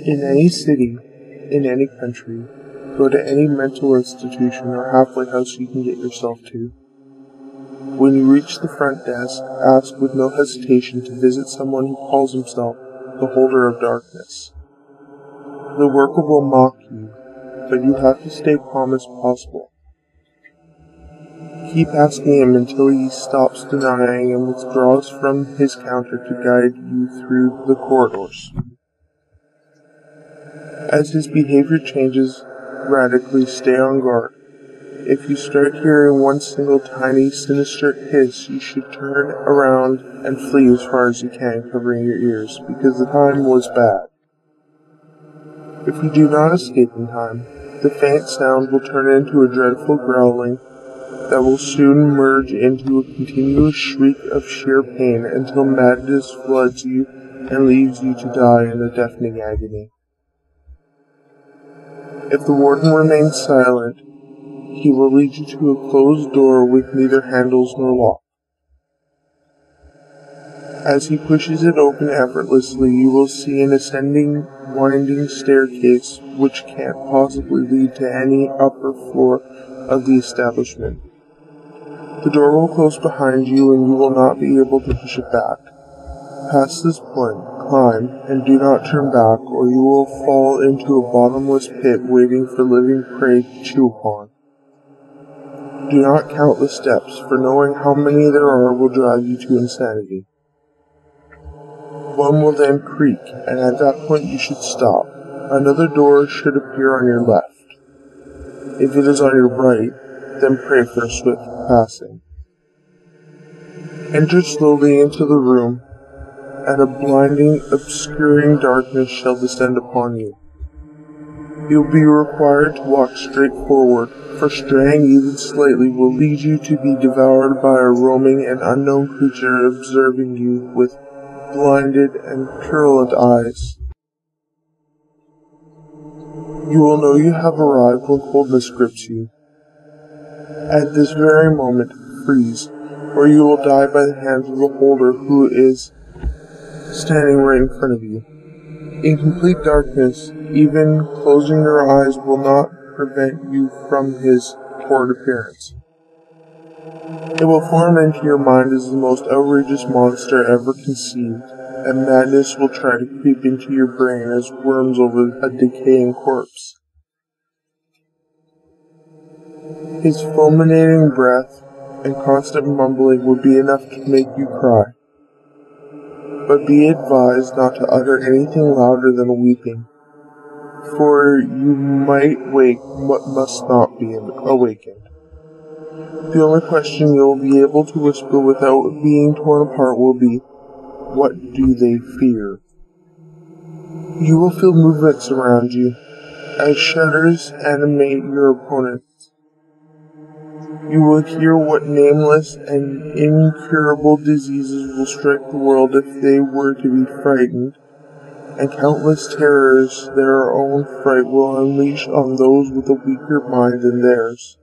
In any city, in any country, go to any mental institution or halfway house you can get yourself to. When you reach the front desk, ask with no hesitation to visit someone who calls himself the Holder of Darkness. The worker will mock you, but you have to stay calm as possible. Keep asking him until he stops denying and withdraws from his counter to guide you through the corridors. As his behavior changes radically, stay on guard. If you start hearing one single tiny sinister hiss, you should turn around and flee as far as you can, covering your ears, because the time was bad. If you do not escape in time, the faint sound will turn into a dreadful growling that will soon merge into a continuous shriek of sheer pain until madness floods you and leaves you to die in a deafening agony. If the warden remains silent, he will lead you to a closed door with neither handles nor lock. As he pushes it open effortlessly, you will see an ascending, winding staircase which can't possibly lead to any upper floor of the establishment. The door will close behind you and you will not be able to push it back. Past this point, climb, and do not turn back, or you will fall into a bottomless pit waiting for living prey to chew upon. Do not count the steps, for knowing how many there are will drive you to insanity. One will then creak, and at that point you should stop. Another door should appear on your left. If it is on your right, then pray for a swift passing. Enter slowly into the room, and a blinding, obscuring darkness shall descend upon you. You will be required to walk straight forward, for straying even slightly will lead you to be devoured by a roaming and unknown creature observing you with blinded and purulent eyes. You will know you have arrived when coldness grips you. At this very moment, freeze, or you will die by the hands of the holder who is standing right in front of you. In complete darkness, even closing your eyes will not prevent you from his horrid appearance. It will form into your mind as the most outrageous monster ever conceived, and madness will try to creep into your brain as worms over a decaying corpse. His fulminating breath and constant mumbling will be enough to make you cry. But be advised not to utter anything louder than weeping, for you might wake what must not be awakened. The only question you will be able to whisper without being torn apart will be, what do they fear? You will feel movements around you, as shudders animate your opponents. You will hear what nameless and incurable diseases will strike the world if they were to be frightened, and countless terrors their own fright will unleash on those with a weaker mind than theirs.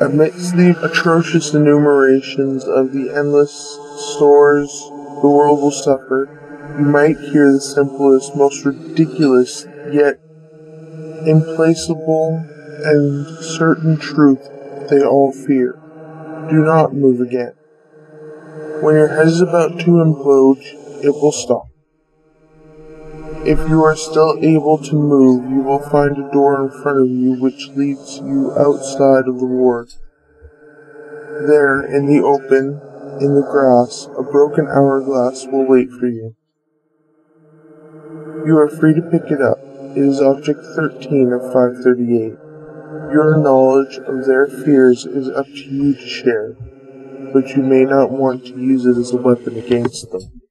Amidst the atrocious enumerations of the endless sores the world will suffer, you might hear the simplest, most ridiculous, yet implacable and certain truth they all fear. Do not move again. When your head is about to implode, it will stop. If you are still able to move, you will find a door in front of you which leads you outside of the ward. There, in the open, in the grass, a broken hourglass will wait for you. You are free to pick it up. It is object 13 of 538. Your knowledge of their fears is up to you to share, but you may not want to use it as a weapon against them.